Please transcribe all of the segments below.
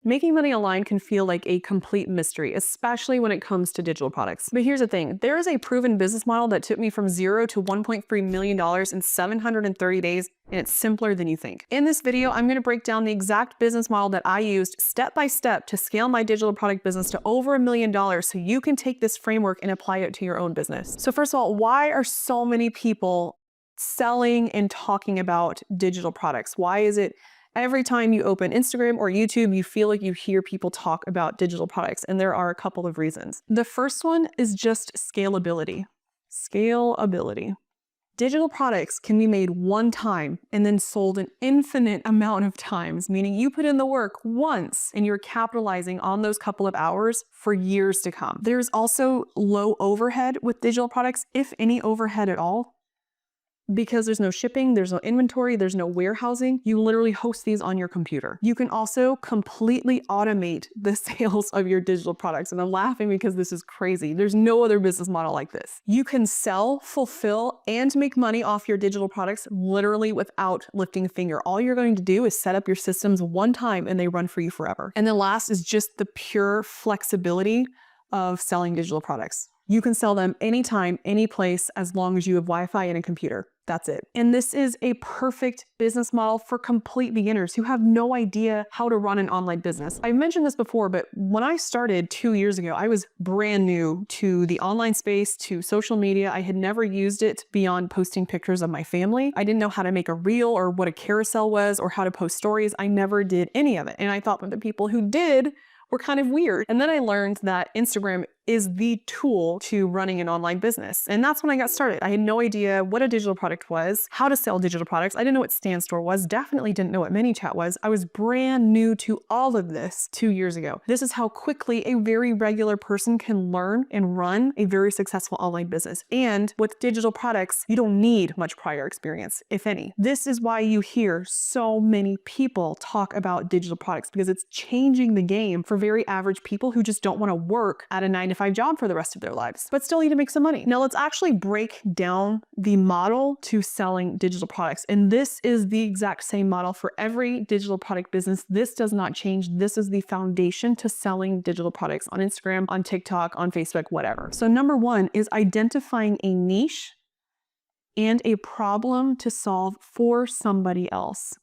Making money online can feel like a complete mystery, especially when it comes to digital products. But here's the thing, there is a proven business model that took me from zero to $1.3 million in 730 days, and it's simpler than you think. In this video, I'm gonna break down the exact business model that I used step by step to scale my digital product business to over $1 million so you can take this framework and apply it to your own business. So first of all, why are so many people selling and talking about digital products? Why is it every time you open Instagram or YouTube, you feel like you hear people talk about digital products? And there are a couple of reasons. The first one is just scalability. Scalability. Digital products can be made one time and then sold an infinite amount of times, meaning you put in the work once and you're capitalizing on those couple of hours for years to come. There's also low overhead with digital products, if any overhead at all. Because there's no shipping, there's no inventory, there's no warehousing, you literally host these on your computer. You can also completely automate the sales of your digital products. And I'm laughing because this is crazy. There's no other business model like this. You can sell, fulfill, and make money off your digital products literally without lifting a finger. All you're going to do is set up your systems one time and they run for you forever. And then last is just the pure flexibility of selling digital products. You can sell them anytime, any place, as long as you have Wi-Fi and a computer. That's it. And this is a perfect business model for complete beginners who have no idea how to run an online business. I've mentioned this before, but when I started 2 years ago, I was brand new to the online space, to social media. I had never used it beyond posting pictures of my family. I didn't know how to make a reel or what a carousel was or how to post stories. I never did any of it. And I thought that the people who did were kind of weird. And then I learned that Instagram is the tool to running an online business. And that's when I got started. I had no idea what a digital product was, how to sell digital products. I didn't know what Stan Store was, definitely didn't know what ManyChat was. I was brand new to all of this 2 years ago. This is how quickly a very regular person can learn and run a very successful online business. And with digital products, you don't need much prior experience, if any. This is why you hear so many people talk about digital products, because it's changing the game for very average people who just don't want to work at a 9-to-5 job for the rest of their lives, but still need to make some money. Now let's actually break down the model to selling digital products. And this is the exact same model for every digital product business. This does not change. This is the foundation to selling digital products on Instagram, on TikTok, on Facebook, whatever. So number one is identifying a niche and a problem to solve for somebody else.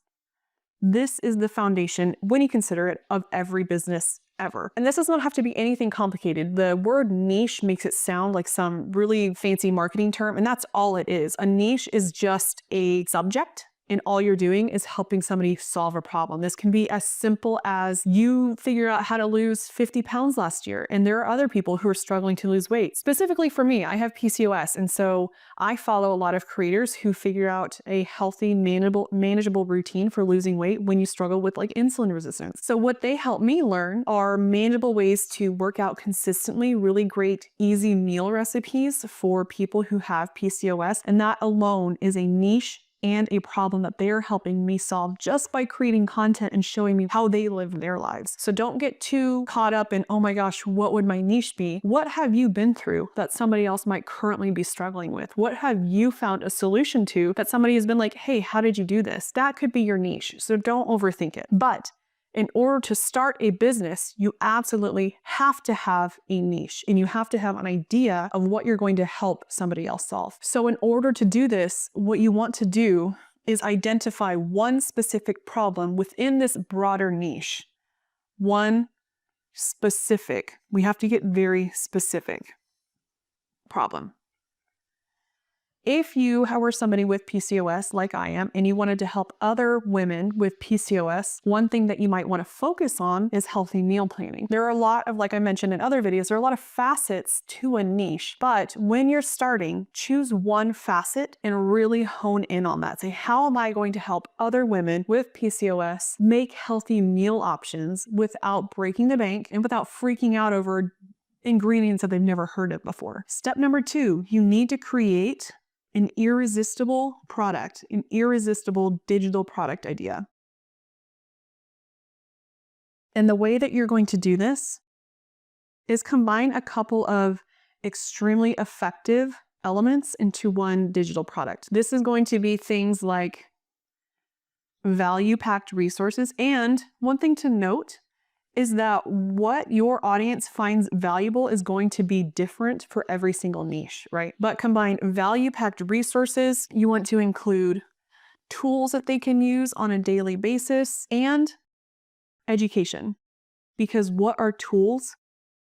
This is the foundation, when you consider it, of every business ever. And this does not have to be anything complicated. The word niche makes it sound like some really fancy marketing term, and that's all it is. A niche is just a subject, and all you're doing is helping somebody solve a problem. This can be as simple as you figure out how to lose 50 pounds last year, and there are other people who are struggling to lose weight. Specifically for me, I have PCOS, and so I follow a lot of creators who figure out a healthy, manageable routine for losing weight when you struggle with like insulin resistance. So what they help me learn are manageable ways to work out consistently, really great, easy meal recipes for people who have PCOS, and that alone is a niche and a problem that they're helping me solve just by creating content and showing me how they live their lives. So don't get too caught up in, oh my gosh, what would my niche be? What have you been through that somebody else might currently be struggling with? What have you found a solution to that somebody has been like, hey, how did you do this? That could be your niche. So don't overthink it. But in order to start a business, you absolutely have to have a niche and you have to have an idea of what you're going to help somebody else solve. So in order to do this, what you want to do is identify one specific problem within this broader niche. One specific, we have to get very specific problem. If you were somebody with PCOS like I am, and you wanted to help other women with PCOS, one thing that you might want to focus on is healthy meal planning. There are a lot of, like I mentioned in other videos, there are a lot of facets to a niche, but when you're starting, choose one facet and really hone in on that. Say, how am I going to help other women with PCOS make healthy meal options without breaking the bank and without freaking out over ingredients that they've never heard of before? Step number 2, you need to create an irresistible product, an irresistible digital product idea. And the way that you're going to do this is combine a couple of extremely effective elements into one digital product. This is going to be things like value-packed resources. And one thing to note is that what your audience finds valuable is going to be different for every single niche, right? But combine value-packed resources. You want to include tools that they can use on a daily basis and education. Because what are tools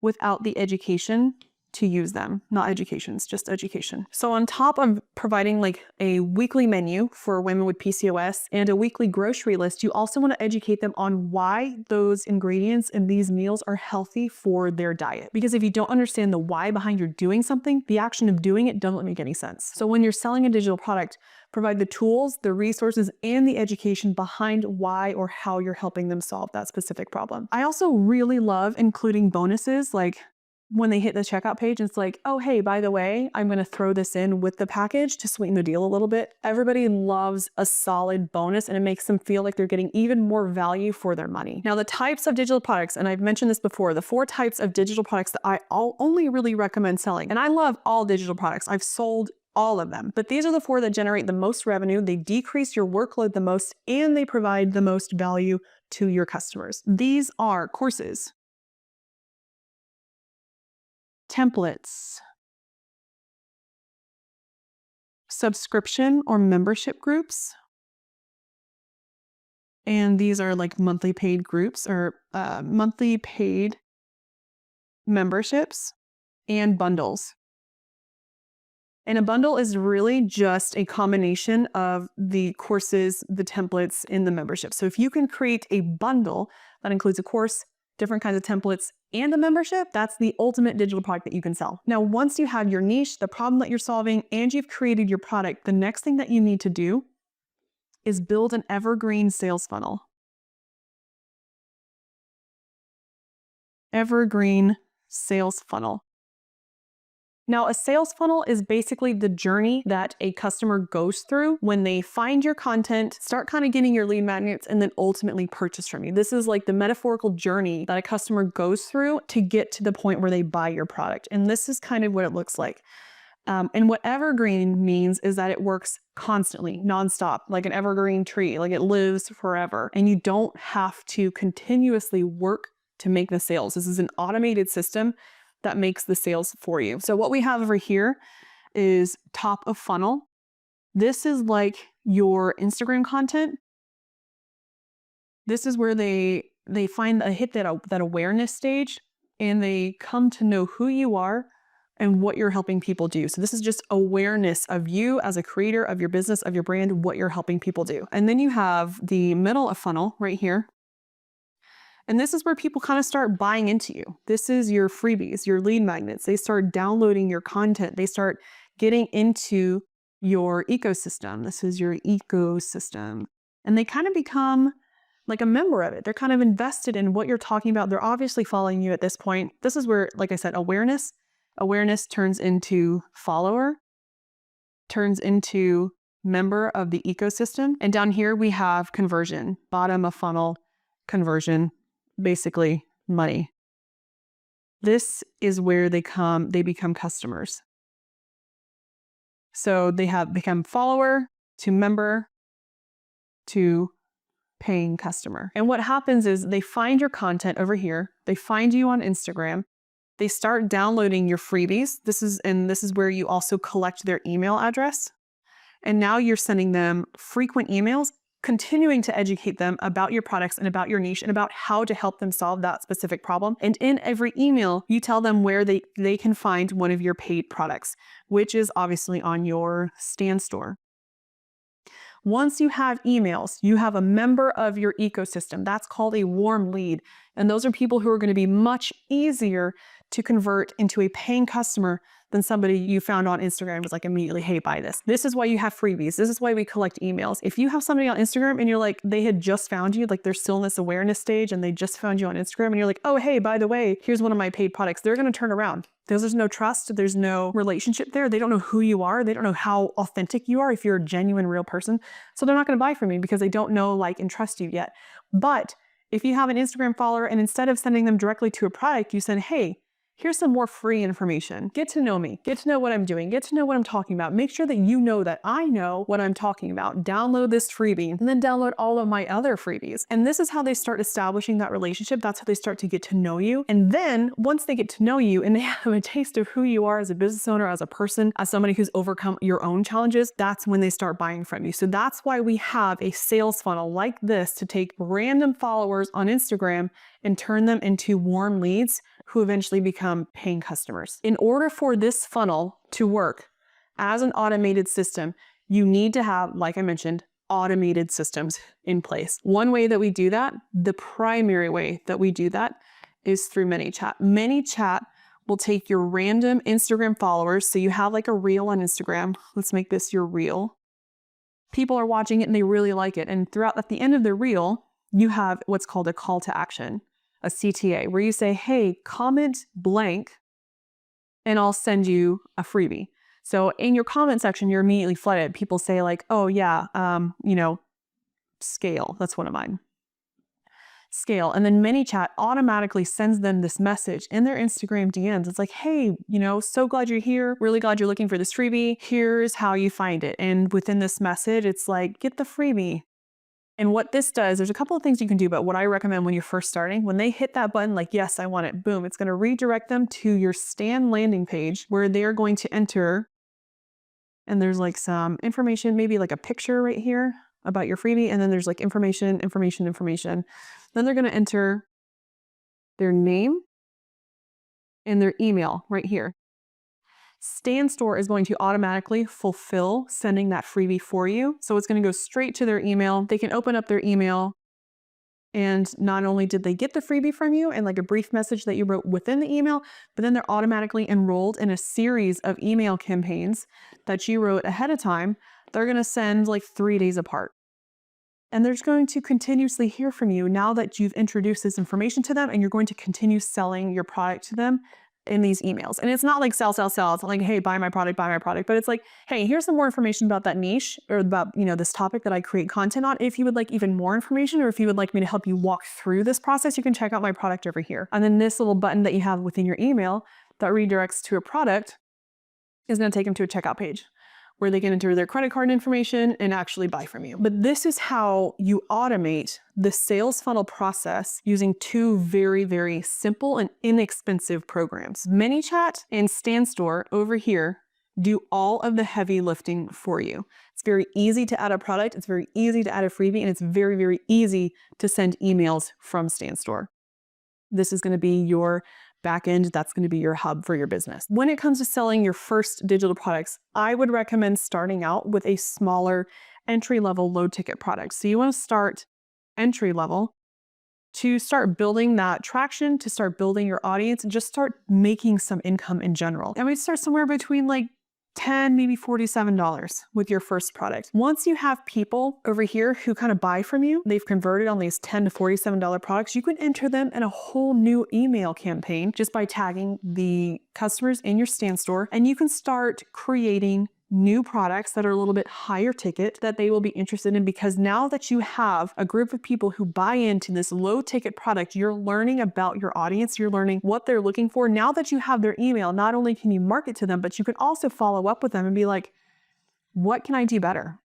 without the education to use them? Not educations, just education. So on top of providing like a weekly menu for women with PCOS and a weekly grocery list, you also want to educate them on why those ingredients in these meals are healthy for their diet. Because if you don't understand the why behind you're doing something, the action of doing it doesn't make any sense. So when you're selling a digital product, provide the tools, the resources, and the education behind why or how you're helping them solve that specific problem. I also really love including bonuses, like when they hit the checkout page, it's like, oh, hey, by the way, I'm going to throw this in with the package to sweeten the deal a little bit. Everybody loves a solid bonus, and it makes them feel like they're getting even more value for their money. Now, the types of digital products, and I've mentioned this before, the 4 types of digital products that I only really recommend selling. And I love all digital products. I've sold all of them. But these are the 4 that generate the most revenue, they decrease your workload the most, and they provide the most value to your customers. These are courses, templates, subscription or membership groups, and these are like monthly paid groups or monthly paid memberships, and bundles. And a bundle is really just a combination of the courses, the templates, and the membership. So if you can create a bundle that includes a course, different kinds of templates, and a membership, that's the ultimate digital product that you can sell. Now, once you have your niche, the problem that you're solving, and you've created your product, the next thing that you need to do is build an evergreen sales funnel. Evergreen sales funnel. Now, a sales funnel is basically the journey that a customer goes through when they find your content, start kind of getting your lead magnets, and then ultimately purchase from you. This is like the metaphorical journey that a customer goes through to get to the point where they buy your product. And this is kind of what it looks like. And what evergreen means is that it works constantly, nonstop, like an evergreen tree, like it lives forever. And you don't have to continuously work to make the sales. This is an automated system that makes the sales for you. So what we have over here is top of funnel. This is like your Instagram content. This is where they hit that awareness stage, and they come to know who you are and what you're helping people do. So this is just awareness of you as a creator of your business, of your brand, what you're helping people do. And then you have the middle of funnel right here. And this is where people kind of start buying into you. This is your freebies, your lead magnets. They start downloading your content. They start getting into your ecosystem. This is your ecosystem. And they kind of become like a member of it. They're kind of invested in what you're talking about. They're obviously following you at this point. This is where, like I said, awareness turns into follower, turns into member of the ecosystem. And down here we have conversion, bottom of funnel, conversion. Basically money. This is where they become customers. So they have become follower to member to paying customer. And what happens is they find your content over here. They find you on Instagram. They start downloading your freebies. This is where you also collect their email address. And now you're sending them frequent emails, continuing to educate them about your products and about your niche and about how to help them solve that specific problem. And in every email, you tell them where they can find one of your paid products, which is obviously on your Stan Store. Once you have emails, you have a member of your ecosystem. That's called a warm lead. And those are people who are going to be much easier to convert into a paying customer than somebody you found on Instagram was like immediately, hey, buy this. This is why you have freebies. This is why we collect emails. If you have somebody on Instagram and you're like, they had just found you, like they're still in this awareness stage and they just found you on Instagram and you're like, oh, hey, by the way, here's one of my paid products. They're going to turn around. There's no trust. There's no relationship there. They don't know who you are. They don't know how authentic you are if you're a genuine, real person. So they're not going to buy from you because they don't know, like, and trust you yet. But if you have an Instagram follower and instead of sending them directly to a product, you send, hey, Here's some more free information. Get to know me, get to know what I'm doing, get to know what I'm talking about. Make sure that you know that I know what I'm talking about. Download this freebie and then download all of my other freebies. And this is how they start establishing that relationship. That's how they start to get to know you. And then once they get to know you and they have a taste of who you are as a business owner, as a person, as somebody who's overcome your own challenges, that's when they start buying from you. So that's why we have a sales funnel like this to take random followers on Instagram and turn them into warm leads who eventually become paying customers. In order for this funnel to work as an automated system, you need to have, like I mentioned, automated systems in place. One way that we do that, the primary way that we do that, is through ManyChat. ManyChat will take your random Instagram followers. So you have like a reel on Instagram. Let's make this your reel. People are watching it and they really like it. And throughout, at the end of the reel, you have what's called a call to action, a CTA, where you say, hey, comment blank, and I'll send you a freebie. So in your comment section, you're immediately flooded. People say like, oh yeah, scale, that's one of mine. Scale. And then ManyChat automatically sends them this message in their Instagram DMs. It's like, hey, so glad you're here. Really glad you're looking for this freebie. Here's how you find it. And within this message, it's like, get the freebie. And what this does, there's a couple of things you can do, but what I recommend when you're first starting, when they hit that button, like, yes, I want it, boom, it's going to redirect them to your Stan landing page where they're going to enter. And there's like some information, maybe like a picture right here about your freebie. And then there's like information. Then they're going to enter their name and their email right here. Stan Store is going to automatically fulfill sending that freebie for you. So it's going to go straight to their email. They can open up their email. And not only did they get the freebie from you and like a brief message that you wrote within the email, but then they're automatically enrolled in a series of email campaigns that you wrote ahead of time. They're going to send like 3 days apart. And they're just going to continuously hear from you now that you've introduced this information to them, and you're going to continue selling your product to them in these emails. And it's not like sell. It's not like, hey, buy my product, but it's like, hey, here's some more information about that niche or about, this topic that I create content on. If you would like even more information, or if you would like me to help you walk through this process, you can check out my product over here. And then this little button that you have within your email that redirects to a product is going to take them to a checkout page where they can enter their credit card information and actually buy from you. But this is how you automate the sales funnel process using two very, very simple and inexpensive programs. ManyChat and Stan Store over here do all of the heavy lifting for you. It's very easy to add a product, it's very easy to add a freebie, and it's very, very easy to send emails from Stan Store. This is going to be your backend, that's going to be your hub for your business. When it comes to selling your first digital products, I would recommend starting out with a smaller entry-level low-ticket product. So you want to start entry-level to start building that traction, to start building your audience, and just start making some income in general. And we start somewhere between like $10, maybe $47 with your first product. Once you have people over here who kind of buy from you, they've converted on these $10 to $47 products, you can enter them in a whole new email campaign just by tagging the customers in your Stan Store, and you can start creating new products that are a little bit higher ticket that they will be interested in, because now that you have a group of people who buy into this low ticket product, you're learning about your audience, you're learning what they're looking for. Now that you have their email, not only can you market to them, but you can also follow up with them and be like, what can I do better?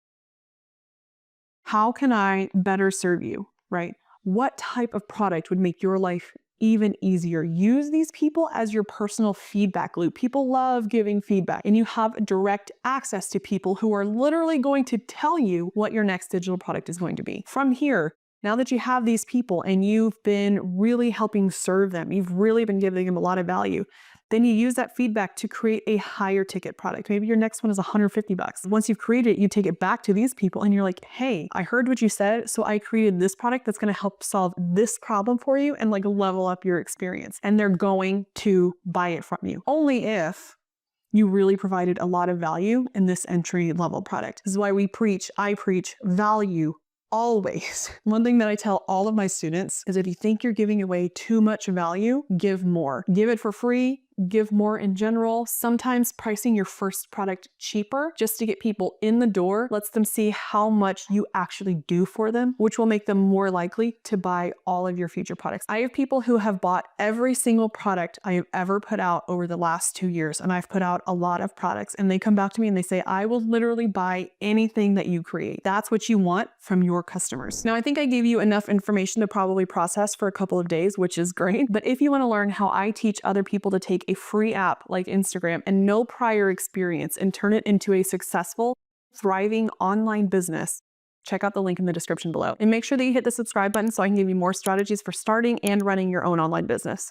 How can I better serve you, right? What type of product would make your life even easier? Use these people as your personal feedback loop. People love giving feedback, and you have direct access to people who are literally going to tell you what your next digital product is going to be. From here, now that you have these people and you've been really helping serve them, you've really been giving them a lot of value, then you use that feedback to create a higher ticket product. Maybe your next one is $150. Once you've created it, you take it back to these people and you're like, hey, I heard what you said, so I created this product that's going to help solve this problem for you and like level up your experience. And they're going to buy it from you. Only if you really provided a lot of value in this entry level product. This is why I preach value always. One thing that I tell all of my students is if you think you're giving away too much value, give more. Give it for free, give more in general. Sometimes pricing your first product cheaper just to get people in the door lets them see how much you actually do for them, which will make them more likely to buy all of your future products. I have people who have bought every single product I have ever put out over the last 2 years, and I've put out a lot of products, and they come back to me and they say, I will literally buy anything that you create. That's what you want from your customers. Now, I think I gave you enough information to probably process for a couple of days, which is great. But if you want to learn how I teach other people to take a free app like Instagram and no prior experience and turn it into a successful, thriving online business, check out the link in the description below. And make sure that you hit the subscribe button so I can give you more strategies for starting and running your own online business.